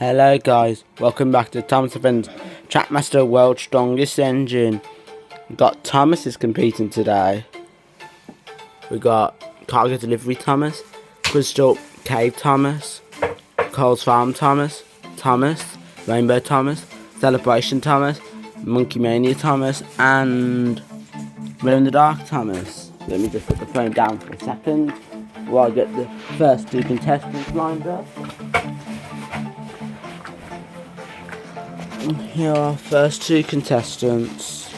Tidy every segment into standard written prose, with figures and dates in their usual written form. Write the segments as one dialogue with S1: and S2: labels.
S1: Hello guys, welcome back to Thomas Evans Trackmaster World's Strongest Engine. We've got Thomas's competing today. We got Cargo Delivery Thomas, Crystal Cave Thomas, Coles Farm Thomas, Rainbow Thomas, Celebration Thomas, Monkey Mania Thomas, and Glow in the Dark Thomas. Let me just put the phone down for a second while I get the first two contestants lined up. Here are our first two contestants.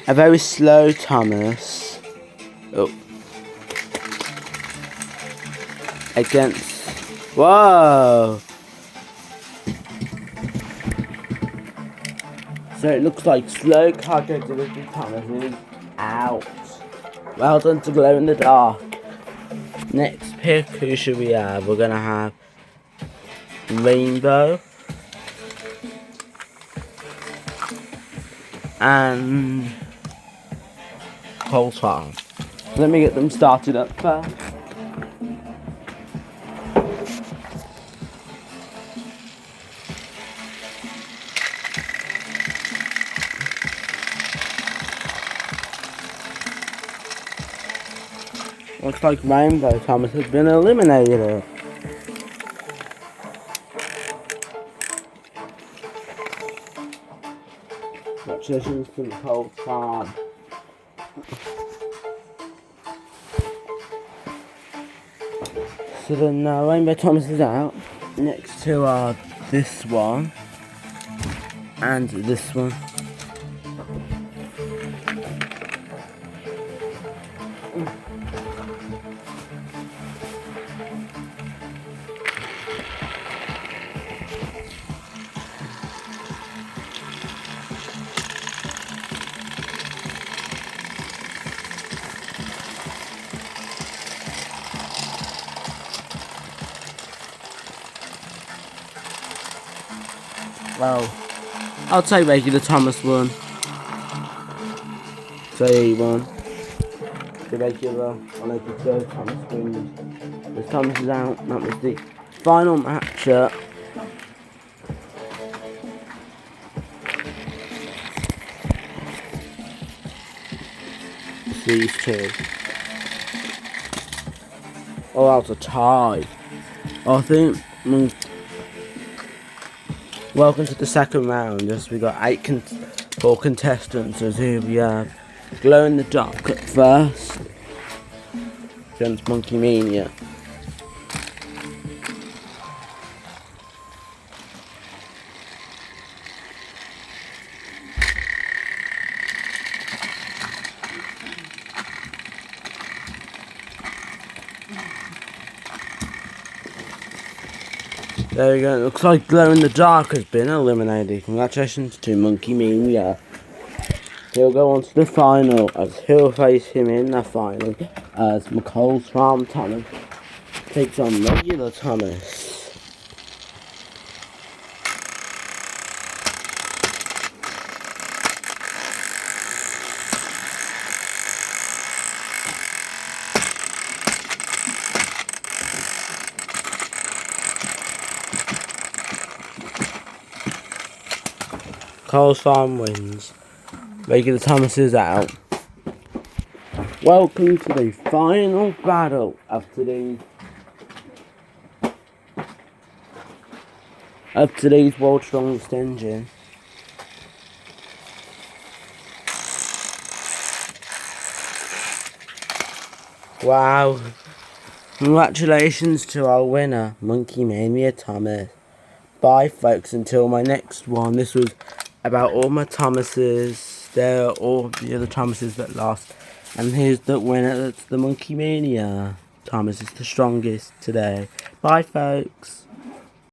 S1: A very slow Thomas. Against... Whoa! So it looks like slow Cargo Delivery Thomas is out. Well done to Glow in the Dark. Next pick, who should we have? We're gonna have Rainbow and Coles Farm. Let me get them started up first. Looks like Rainbow Thomas has been eliminated. Congratulations to the Coles Farm. So then Rainbow Thomas is out. Next two are this one and this one. Well, I'll take regular Thomas won. So he won. The regular, I'll make it go, Thomas wins. The Thomas is out, that was the final matchup. These two. Oh, that's a tie. I think. Welcome to the second round. Yes, we got four contestants. As here we have Glow in the Dark at first against Monkey Mania. There we go, it looks like Glow in the Dark has been eliminated. Congratulations to Monkey Mania. He'll go on to the final as he'll face him in the final as Coles Farm Thomas takes on regular Thomas. Coles Farm wins. Regular Thomas is out. Welcome to the final battle of today's World's Strongest Engine. Wow. Congratulations to our winner, Monkey Mania Thomas. Bye folks, until my next one. This was about all my Thomases. There are all the other Thomases that lost. And here's the winner, that's the Monkey Mania. Thomas is the strongest today. Bye folks.